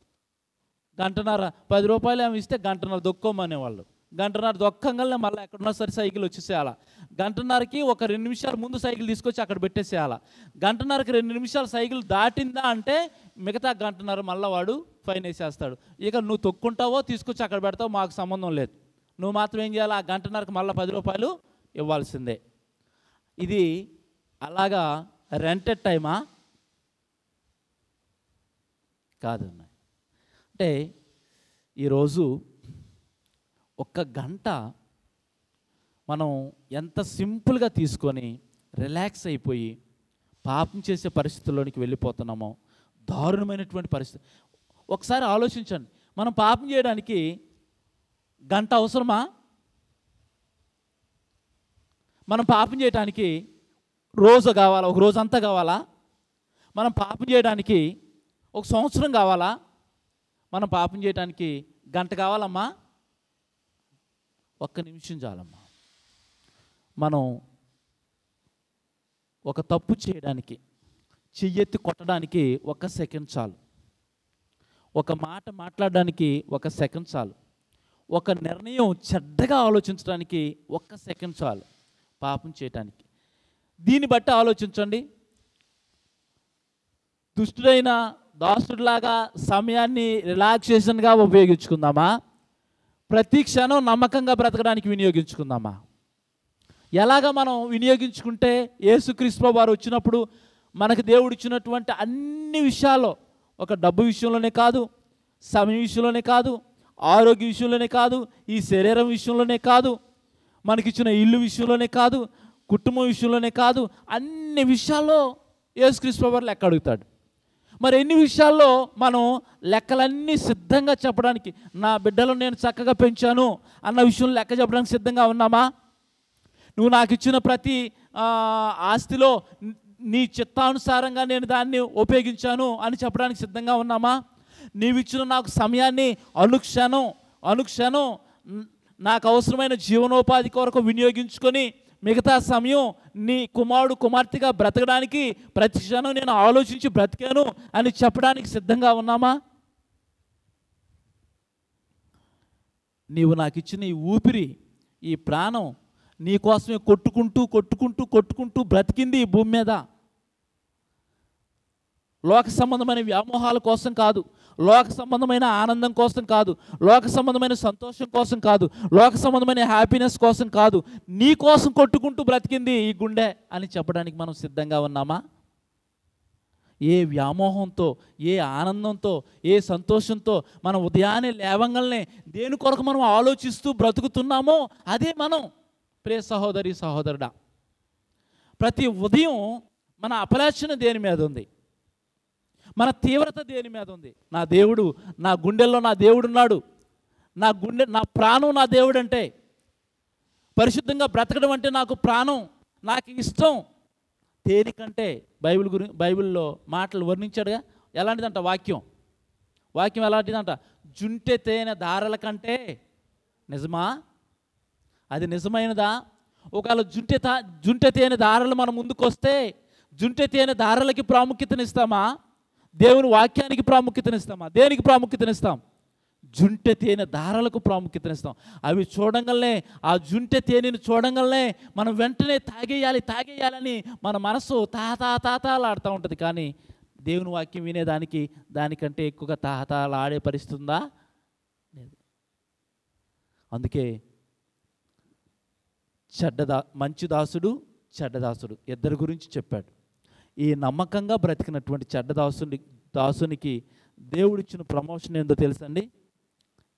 గంటన్నర 10 రూపాయలు ఏమి ఇస్తే గంటన్నర దొక్కోమనేవాళ్ళు. గంటన్నర దొక్కంగానే మళ్ళీ ఎక్కడున్నా సరే సైకిల్ వచ్చేసేయాల. గంటన్నరకి ఒక 2 నిమిషాలు ముందు సైకిల్ తీసుకొచ్చి అక్కడ పెట్టేసేయాల. గంటన్నరకి 2 నిమిషాలు సైకిల్ దాటిందా అంటే మిగతా గంటన్నర మళ్ళీ వాడు ఫైన్ వేసేస్తాడు. ఇక నువ్వు తొక్కుంటావో తీసుకొచ్చి అక్కడ పెడతావో మాకు సంబంధం లేదు, నువ్వు మాత్రం ఏం చేయాలి? ఆ గంటన్నరకు మళ్ళీ 10 రూపాయలు ఇవ్వాల్సిందే. ఇది అలాగా రెంటెడ్ టైమా? కాదన్న. అంటే ఈరోజు ఒక్క గంట మనం ఎంత సింపుల్గా తీసుకొని రిలాక్స్ అయిపోయి పాపం చేసే పరిస్థితుల్లోనికి వెళ్ళిపోతున్నామో, దారుణమైనటువంటి పరిస్థితి. ఒకసారి ఆలోచించండి, మనం పాపం చేయడానికి గంట అవసరమా? మనం పాపం చేయడానికి రోజు కావాలా? ఒక రోజు అంతా కావాలా? మనం పాపం చేయడానికి ఒక సంవత్సరం కావాలా? మనం పాపం చేయడానికి గంట కావాలమ్మా? ఒక్క నిమిషం చాలమ్మా. మనం ఒక తప్పు చేయడానికి, చెయ్యెత్తి కొట్టడానికి 1 సెకండ్ చాలు. ఒక మాట మాట్లాడడానికి 1 సెకండ్ చాలు. ఒక నిర్ణయం చెడ్డగా ఆలోచించడానికి 1 సెకండ్ చాలు పాపం చేయటానికి. దీన్ని బట్టి ఆలోచించండి. దుష్టుడైన దాసుడిలాగా సమయాన్ని రిలాక్సేషన్గా ఉపయోగించుకుందామా? ప్రతి క్షణం నమ్మకంగా బ్రతకడానికి వినియోగించుకుందామా? ఎలాగ మనం వినియోగించుకుంటే యేసుక్రీస్తు వారు వచ్చినప్పుడు మనకు దేవుడు ఇచ్చినటువంటి అన్ని విషయాల్లో, ఒక డబ్బు విషయంలోనే కాదు, సమయం విషయంలోనే కాదు, ఆరోగ్య విషయంలోనే కాదు, ఈ శరీరం విషయంలోనే కాదు, మనకిచ్చిన ఇల్లు విషయంలోనే కాదు, కుటుంబం విషయంలోనే కాదు, అన్ని విషయాల్లో యేసుక్రీస్తు వారు లెక్క అడుగుతాడు. మరి ఎన్ని విషయాల్లో మనం లెక్కలన్నీ సిద్ధంగా చెప్పడానికి, నా బిడ్డలను నేను చక్కగా పెంచాను అన్న విషయంలో లెక్క చెప్పడానికి సిద్ధంగా ఉన్నామా? నువ్వు నాకు ఇచ్చిన ప్రతి ఆస్తిలో నీ చిత్తానుసారంగా నేను దాన్ని ఉపయోగించాను అని చెప్పడానికి సిద్ధంగా ఉన్నామా? నీవిచ్చిన నాకు సమయాన్ని అనుక్షణం నాకు అవసరమైన జీవనోపాధి కొరకు వినియోగించుకొని మిగతా సమయం నీ కుమారుడు కుమార్తెగా బ్రతకడానికి ప్రతి క్షణం నేను ఆలోచించి బ్రతికాను అని చెప్పడానికి సిద్ధంగా ఉన్నామా? నీవు నాకు ఇచ్చిన ఈ ఊపిరి, ఈ ప్రాణం నీ కోసమే కొట్టుకుంటూ బ్రతికింది ఈ భూమి మీద. లోక సంబంధమైన వ్యామోహాల కోసం కాదు, లోక సంబంధమైన ఆనందం కోసం కాదు, లోక సంబంధమైన సంతోషం కోసం కాదు, లోక సంబంధమైన హ్యాపీనెస్ కోసం కాదు, నీ కోసం కొట్టుకుంటూ బ్రతికింది ఈ గుండె అని చెప్పడానికి మనం సిద్ధంగా ఉన్నామా? ఏ వ్యామోహంతో, ఏ ఆనందంతో, ఏ సంతోషంతో మనం ఉదయాన్నే లేవంగానే దేని కొరకు మనం ఆలోచిస్తూ బ్రతుకుతున్నామో అదే మనం. ప్రియ సహోదరి సహోదరుడా, ప్రతి ఉదయం మన అపలాచన దేని మీద ఉంది? మన తీవ్రత దేని మీద ఉంది? నా దేవుడు, నా గుండెల్లో నా దేవుడు ఉన్నాడు, నా ప్రాణం నా దేవుడు అంటే, పరిశుద్ధంగా బ్రతకడం అంటే నాకు ప్రాణం, నాకు ఇష్టం. తేలికంటే బైబిల్లో మాటలు వర్ణించాడుగా. ఎలాంటిదంట వాక్యం ఎలాంటిదంట? జుంటె తేనె దారల కంటే. నిజమా? అది నిజమైనదా? ఒకవేళ జుంటె తేనె దారలు మన ముందుకు వస్తే జుంటె తేనె దారలకి ప్రాముఖ్యతనిస్తామా? దేవుని వాక్యానికి ప్రాముఖ్యతనిస్తామా? దేనికి ప్రాముఖ్యతనిస్తాం? జుంటె తేనె దారాలకు ప్రాముఖ్యతనిస్తాం. అవి చూడంగానే, ఆ జుంటె తేనెని చూడంగానే మనం వెంటనే తాగేయాలని మన మనసు తాతాలాడుతూ ఉంటుంది. కానీ దేవుని వాక్యం వినేదానికి దానికంటే ఎక్కువగా తాతాలాడే పరిస్థితి ఉందా? లేదు. అందుకే మంచి దాసుడు, చెడ్డదాసుడు ఇద్దరి గురించి చెప్పాడు. ఈ నమ్మకంగా బ్రతికినటువంటి దాసునికి దేవుడిచ్చిన ప్రమోషన్ ఏందో తెలుసండి?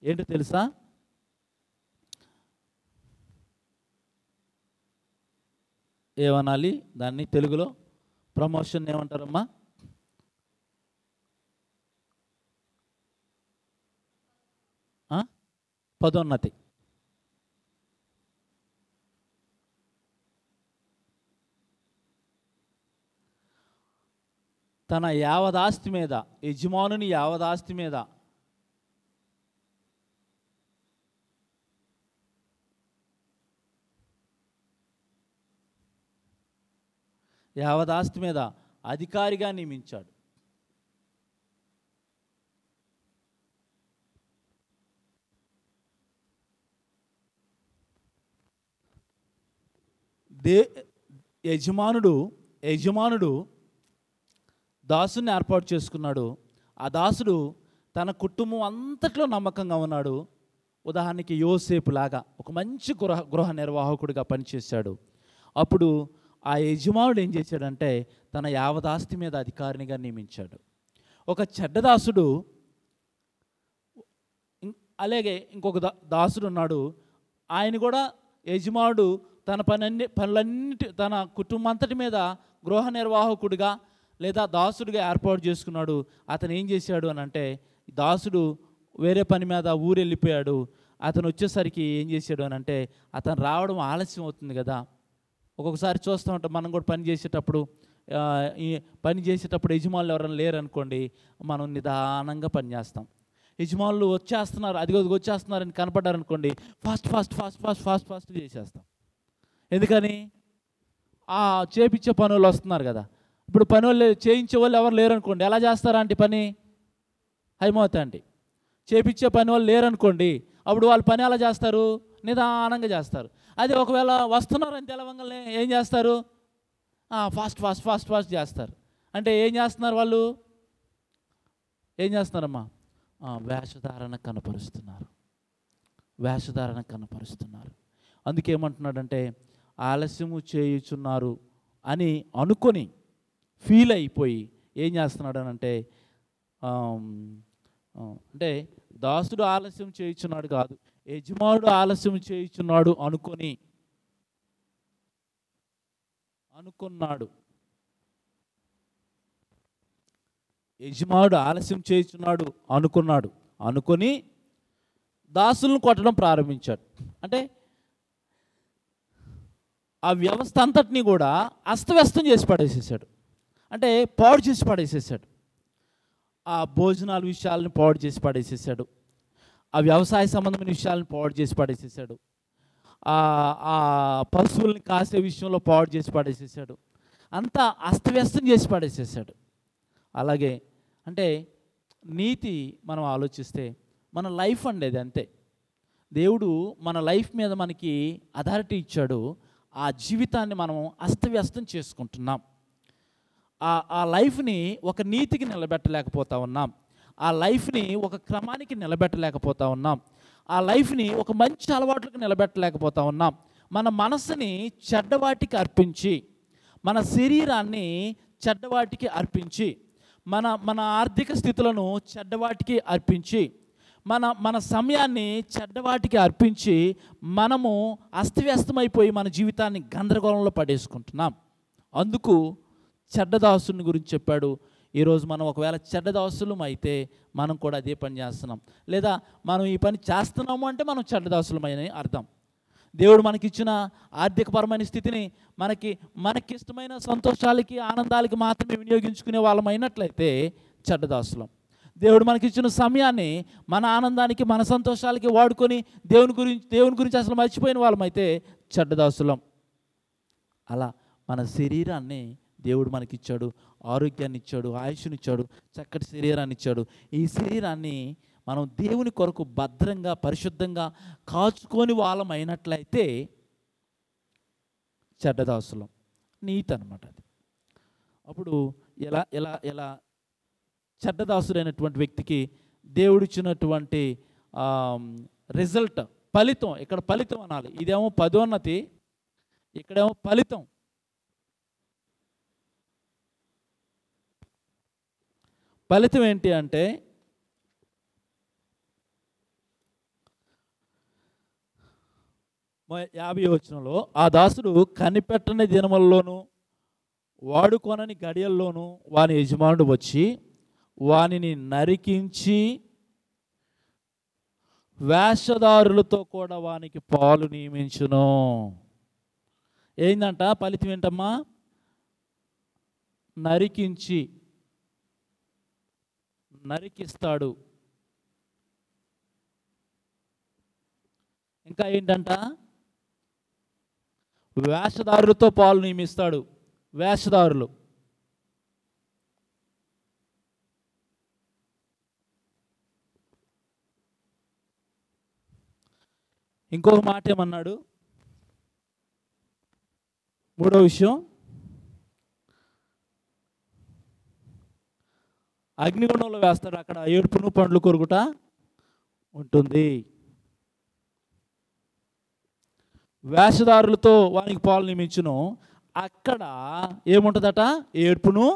ఏంటో తెలుసా? ఏమనాలి దాన్ని తెలుగులో? ప్రమోషన్ ఏమంటారమ్మా? పదోన్నతి. తన యావదాస్తి మీద, యజమానుని యావదాస్తి మీద అధికారిగా నియమించాడు. యజమానుడు దాసుని ఏర్పాటు చేసుకున్నాడు. ఆ దాసుడు తన కుటుంబం అంతట్లో నమ్మకంగా ఉన్నాడు. ఉదాహరణకి యోసేపు లాగా ఒక మంచి గృహ నిర్వాహకుడిగా పనిచేశాడు. అప్పుడు ఆ యజమానుడు ఏం చేశాడంటే తన యావదాస్తి మీద అధికారినిగా నియమించాడు. ఒక చెడ్డదాసుడు, అలాగే ఇంకొక దాసుడు ఉన్నాడు. ఆయన కూడా యజమానుడు తన పనులన్నిటి తన కుటుంబం అంతటి మీద గృహ నిర్వాహకుడిగా లేదా దాసుడిగా ఏర్పాటు చేసుకున్నాడు. అతను ఏం చేశాడు అని అంటే, దాసుడు వేరే పని మీద ఊరు వెళ్ళిపోయాడు. అతను వచ్చేసరికి ఏం చేశాడు అని అంటే, అతను రావడం ఆలస్యం అవుతుంది కదా. ఒక్కొక్కసారి చూస్తూ ఉంటాం మనం కూడా పని చేసేటప్పుడు యజమానులు ఎవరైనా లేరనుకోండి, మనం నిదానంగా పనిచేస్తాం. యజమానులు వచ్చేస్తున్నారు, అదిగో వచ్చేస్తున్నారని కనపడ్డారనుకోండి, ఫాస్ట్ చేసేస్తాం. ఎందుకని? చేపించే పని వాళ్ళు వస్తున్నారు కదా. ఇప్పుడు పని వాళ్ళు చేయించే వాళ్ళు ఎవరు లేరనుకోండి, ఎలా చేస్తారా అంటే పని? అయిపోతాండి. చేపించే పని వాళ్ళు లేరనుకోండి, అప్పుడు వాళ్ళు పని ఎలా చేస్తారు? నిదానంగా చేస్తారు. అది ఒకవేళ వస్తున్నారని తెలవంగానే ఏం చేస్తారు? ఫాస్ట్ చేస్తారు. అంటే ఏం చేస్తున్నారు వాళ్ళు? ఏం చేస్తున్నారమ్మా? వేషధారణ కనపరుస్తున్నారు. అందుకేమంటున్నాడంటే, ఆలస్యము చేయుచున్నారు అని అనుకొని ఫీల్ అయిపోయి ఏం చేస్తున్నాడు అంటే, అంటే దాసుడు ఆలస్యం చేయుచున్నాడు కాదు, యజమానుడు ఆలస్యం చేయుచున్నాడు అనుకున్నాడు. యజమానుడు ఆలస్యం చేయుచున్నాడు అనుకొని దాసులను కొట్టడం ప్రారంభించాడు. అంటే ఆ వ్యవస్థ అంతటినీ కూడా అస్తవ్యస్తం చేసి పడేసేసాడు. అంటే పాడు చేసి పడేసేసాడు. ఆ భోజనాల విషయాలను పాడు చేసి పడేసేసాడు. ఆ వ్యవసాయ సంబంధమైన విషయాలను పాడు చేసి పడేసేసాడు. ఆ పశువుల్ని కాసే విషయంలో పాడు చేసి పడేసేసాడు. అంతా అస్తవ్యస్తం చేసి పడేసేసాడు. అలాగే అంటే నీతి మనం ఆలోచిస్తే మన లైఫ్ అండేది అంతే. దేవుడు మన లైఫ్ మీద మనకి అథారిటీ ఇచ్చాడు. ఆ జీవితాన్ని మనం అస్తవ్యస్తం చేసుకుంటున్నాం. ఆ లైఫ్ని ఒక నీతికి నిలబెట్టలేకపోతా ఉన్నాం, ఆ లైఫ్ని ఒక క్రమానికి నిలబెట్టలేకపోతా ఉన్నాం, ఆ లైఫ్ని ఒక మంచి అలవాట్లకు నిలబెట్టలేకపోతా ఉన్నాం. మన మనసుని చెడ్డవాటికి అర్పించి, మన శరీరాన్ని చెడ్డవాటికి అర్పించి, మన మన ఆర్థిక స్థితులను చెడ్డవాటికి అర్పించి, మన సమయాన్ని చెడ్డవాటికి అర్పించి మనము అస్తవ్యస్తమైపోయి మన జీవితాన్ని గందరగోళంలో పడేసుకుంటున్నాం. అందుకు చెడ్డదాసుని గురించి చెప్పాడు. ఈరోజు మనం ఒకవేళ చెడ్డదాసులం అయితే మనం కూడా అదే పని చేస్తున్నాం, లేదా మనం ఈ పని చేస్తున్నాము అంటే మనం చెడ్డదాసులమని అర్థం. దేవుడు మనకిచ్చిన ఆర్థికపరమైన స్థితిని మనకిష్టమైన సంతోషాలకి, ఆనందాలకి మాత్రమే వినియోగించుకునే వాళ్ళమైనట్లయితే చెడ్డదాసులం. దేవుడు మనకిచ్చిన సమయాన్ని మన ఆనందానికి, మన సంతోషాలకి వాడుకొని దేవుని గురించి అసలు మర్చిపోయిన వాళ్ళమైతే చెడ్డదాసులం. అలా మన శరీరాన్ని దేవుడు మనకిచ్చాడు, ఆరోగ్యాన్ని ఇచ్చాడు, ఆయుష్నిచ్చాడు, చక్కటి శరీరాన్ని ఇచ్చాడు. ఈ శరీరాన్ని మనం దేవుని కొరకు భద్రంగా, పరిశుద్ధంగా కాచుకొని వాళ్ళమైనట్లయితే చెడ్డదాసులం. నీతి అన్నమాట అది. అప్పుడు ఎలా చెడ్డదాసుడైనటువంటి వ్యక్తికి దేవుడిచ్చినటువంటి రిజల్ట్, ఫలితం, ఇక్కడ ఫలితం అనాలి. ఇదేమో పదోన్నతి, ఇక్కడేమో ఫలితం. ఫలితం ఏంటి అంటే మా 50వ వచనంలో, ఆ దాసుడు కనిపెట్టని దినములలోను వాడుకొనని గడియల్లోనూ వాని యజమానుడు వచ్చి వానిని నరికించి వేషధారులతో కూడా వానికి పాలు నియమించును. ఏందంట ఫలితం ఏంటమ్మా? నరికిస్తాడు. ఇంకా ఏంటంట? వేషధారులతో పాలు నియమిస్తాడు. వేషధారులు ఇంకొక మాట ఏమన్నాడు? మూడో విషయం, అగ్నిగుండంలో వేస్తాడు. అక్కడ ఏడుపును పండ్లు కొరుకుట ఉంటుంది. వేషధారులతో వానికి పాలు నియమించును. అక్కడ ఏముంటుందట? ఏడుపును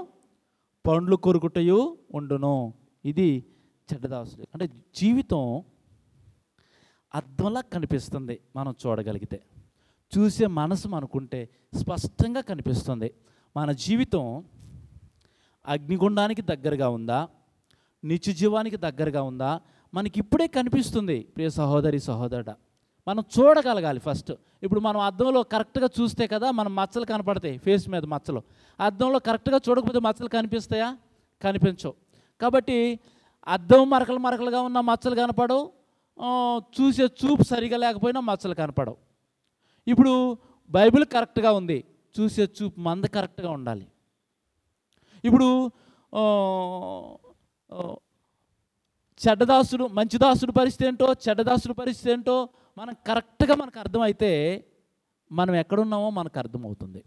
పండ్లు కొరుకుటయు ఉండును. ఇది చెడ్డదాసుడు. అంటే జీవితం అద్దంలా కనిపిస్తుంది మనం చూడగలిగితే. చూసే మనసు మనకుంటే స్పష్టంగా కనిపిస్తుంది. మన జీవితం అగ్నిగుండానికి దగ్గరగా ఉందా, నిత్య జీవానికి దగ్గరగా ఉందా, మనకి ఇప్పుడే కనిపిస్తుంది. ప్రియ సహోదరి, సహోదరుడా, మనం చూడగలగాలి ఫస్ట్. ఇప్పుడు మనం అద్దంలో కరెక్ట్గా చూస్తే కదా మనం మచ్చలు కనపడతాయి, ఫేస్ మీద మచ్చలు. అద్దంలో కరెక్ట్గా చూడకపోతే మచ్చలు కనిపిస్తాయా? కనిపించవు. కాబట్టి అద్దం మరకలుగా ఉన్న మచ్చలు కనపడవు, చూసే చూపు సరిగా లేకపోయినా మచ్చలు కనపడవు. ఇప్పుడు బైబిల్ కరెక్ట్గా ఉంది, చూసే చూపు మంద కరెక్ట్గా ఉండాలి. ఇప్పుడు చెడ్డదాసుడు, మంచి దాసుడు పరిస్థితి ఏంటో, చెడ్డదాసుడు పరిస్థితి ఏంటో కరెక్ట్గా మనకు అర్థమైతే మనం ఎక్కడున్నామో మనకు అర్థమవుతుంది.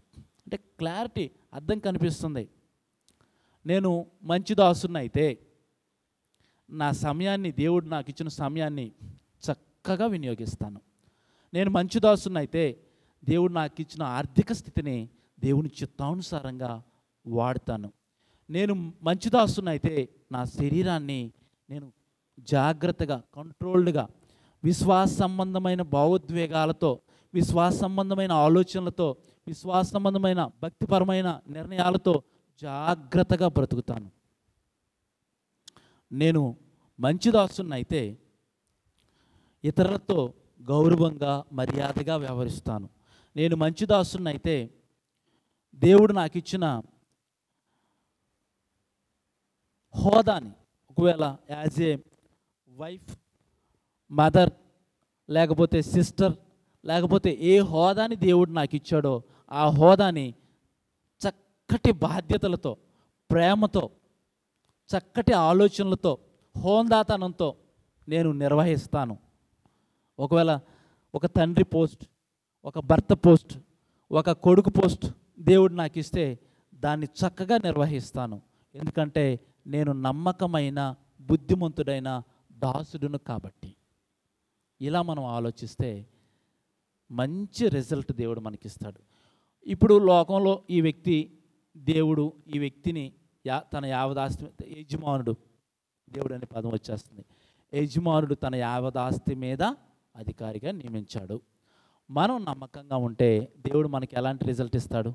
అంటే క్లారిటీ, అర్థం కనిపిస్తుంది. నేను మంచి దాసుని అయితే నా సమయాన్ని, దేవుడు నాకు ఇచ్చిన సమయాన్ని చక్కగా వినియోగిస్తాను. నేను మంచి దాసుని అయితే దేవుడు నాకు ఇచ్చిన ఆర్థిక స్థితిని దేవుని చిత్తానుసారంగా వాడతాను. నేను మంచి దాసుని అయితే నా శరీరాన్ని నేను జాగ్రత్తగా, కంట్రోల్డ్గా, విశ్వాస సంబంధమైన భావోద్వేగాలతో, విశ్వాస సంబంధమైన ఆలోచనలతో, విశ్వాస సంబంధమైన భక్తిపరమైన నిర్ణయాలతో జాగ్రత్తగా బ్రతుకుతాను. నేను మంచి దాసుని అయితే ఇతరులతో గౌరవంగా, మర్యాదగా వ్యవహరిస్తాను. నేను మంచి దాసుని అయితే దేవుడు నాకు ఇచ్చిన హోదాని, ఒకవేళ యాజ్ ఏ వైఫ్, మదర్, లేకపోతే సిస్టర్, లేకపోతే ఏ హోదాని దేవుడు నాకు ఇచ్చాడో ఆ హోదాని చక్కటి బాధ్యతలతో, ప్రేమతో, చక్కటి ఆలోచనలతో, హోందాతనంతో నేను నిర్వహిస్తాను. ఒకవేళ ఒక తండ్రి పోస్ట్, ఒక భర్త పోస్ట్, ఒక కొడుకు పోస్ట్ దేవుడు నాకు ఇస్తే దాన్ని చక్కగా నిర్వహిస్తాను, ఎందుకంటే నేను నమ్మకమైన బుద్ధిమంతుడైన దాసుడును కాబట్టి. ఇలా మనం ఆలోచిస్తే మంచి రిజల్ట్ దేవుడు మనకిస్తాడు. ఇప్పుడు లోకంలో ఈ వ్యక్తి, దేవుడు ఈ వ్యక్తిని తన యావదాస్తి, యజమానుడు, దేవుడు అనే పదం వచ్చేస్తుంది, యజమానుడు తన యావదాస్తి మీద అధికారిగా నియమించాడు. మనం నమ్మకంగా ఉంటే దేవుడు మనకి ఎలాంటి రిజల్ట్ ఇస్తాడు?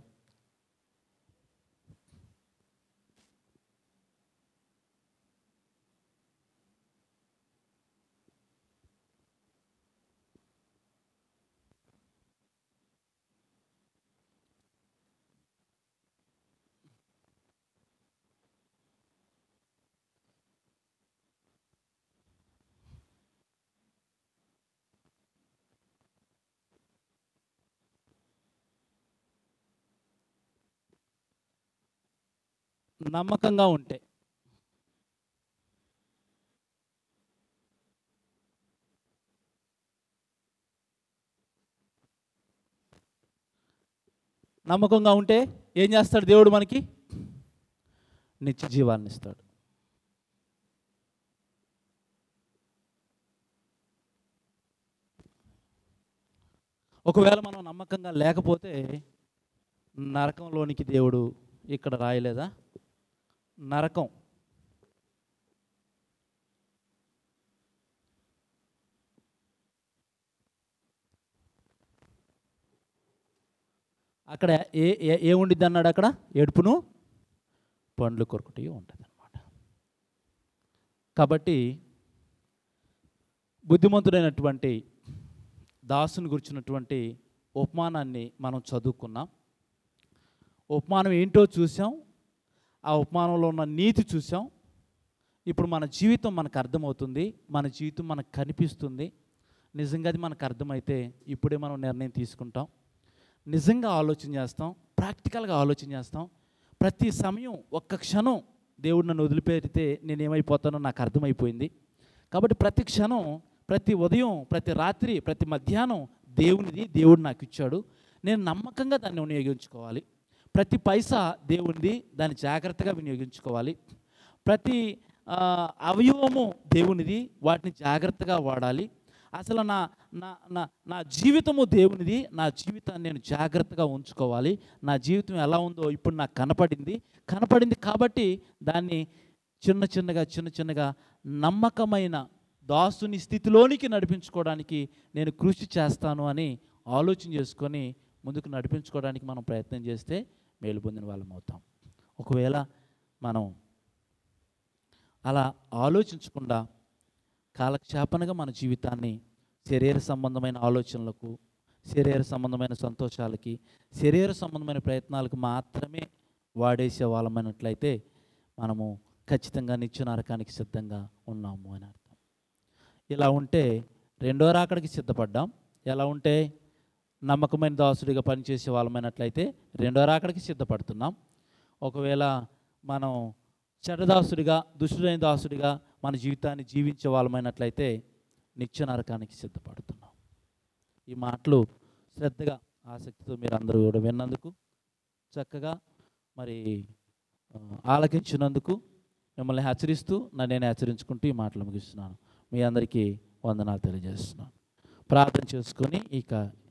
నమ్మకంగా ఉంటే. నమ్మకంగా ఉంటే ఏం చేస్తాడు దేవుడు? మనకి నిత్య జీవాన్ని ఇస్తాడు. ఒకవేళ మనం నమ్మకంగా లేకపోతే నరకంలోనికి దేవుడు ఇక్కడ రాయలేదా? నరకం, అక్కడ ఏముండిద్ది అన్నాడు? అక్కడ ఏడుపును పండ్లు కొరుకుటి ఉంటుంది అన్నమాట. కాబట్టి బుద్ధిమంతుడైనటువంటి దాసుని గురించినటువంటి ఉపమానాన్ని మనం చదువుకున్నాం. ఉపమానం ఏంటో చూసాం, ఆ ఉపమానంలో ఉన్న నీతి చూసాం. ఇప్పుడు మన జీవితం మనకు అర్థమవుతుంది, మన జీవితం మనకు కనిపిస్తుంది. నిజంగా అది మనకు అర్థమైతే ఇప్పుడే మనం నిర్ణయం తీసుకుంటాం, నిజంగా ఆలోచన చేస్తాం, ప్రాక్టికల్గా ఆలోచన చేస్తాం. ప్రతి సమయం ఒక్క క్షణం దేవుడు నన్ను వదిలిపెడితే నేనేమైపోతానో నాకు అర్థమైపోయింది. కాబట్టి ప్రతి క్షణం, ప్రతి ఉదయం, ప్రతి రాత్రి, ప్రతి మధ్యాహ్నం దేవునిది, దేవుడు నాకు ఇచ్చాడు. నేను నమ్మకంగా దాన్ని వినియోగించుకోవాలి. ప్రతి పైసా దేవునిది, దాన్ని జాగ్రత్తగా వినియోగించుకోవాలి. ప్రతి అవయవము దేవునిది, వాటిని జాగ్రత్తగా వాడాలి. అసలు నా నా నా నా జీవితము దేవునిది, నా జీవితాన్ని నేను జాగ్రత్తగా ఉంచుకోవాలి. నా జీవితం ఎలా ఉందో ఇప్పుడు నాకు కనపడింది కాబట్టి దాన్ని చిన్న చిన్నగా నమ్మకమైన దాసుని స్థితిలోనికి నడిపించుకోవడానికి నేను కృషి చేస్తాను అని ఆలోచన చేసుకొని ముందుకు నడిపించుకోవడానికి మనం ప్రయత్నం చేస్తే మేలు పొందిన వాళ్ళం అవుతాం. ఒకవేళ మనం అలా ఆలోచించకుండా కాలక్షేపణగా మన జీవితాన్ని శరీర సంబంధమైన ఆలోచనలకు, శరీర సంబంధమైన సంతోషాలకి, శరీర సంబంధమైన ప్రయత్నాలకు మాత్రమే వాడేసే వాళ్ళమైనట్లయితే మనము ఖచ్చితంగా నిత్య నరకానికి సిద్ధంగా ఉన్నాము అని అర్థం. ఇలా ఉంటే రెండో రాకడికి సిద్ధపడ్డాం. ఎలా ఉంటే నమ్మకమైన దాసుడిగా పనిచేసే వాళ్ళమైనట్లయితే రెండో రాకడికి సిద్ధపడుతున్నాం. ఒకవేళ మనం చెడ్డదాసుడిగా, దుష్టుడైన దాసుడిగా మన జీవితాన్ని జీవించే వాళ్ళమైనట్లయితే నిత్య నరకానికి సిద్ధపడుతున్నాం. ఈ మాటలు శ్రద్ధగా, ఆసక్తితో మీరు అందరూ కూడా విన్నందుకు, చక్కగా మరి ఆలకించినందుకు మిమ్మల్ని హెచ్చరిస్తూ నేను హెచ్చరించుకుంటూ ఈ మాటలు ముగిస్తున్నాను. మీ అందరికీ వందనాలు తెలియజేస్తున్నాను. ప్రార్థన చేసుకొని ఇక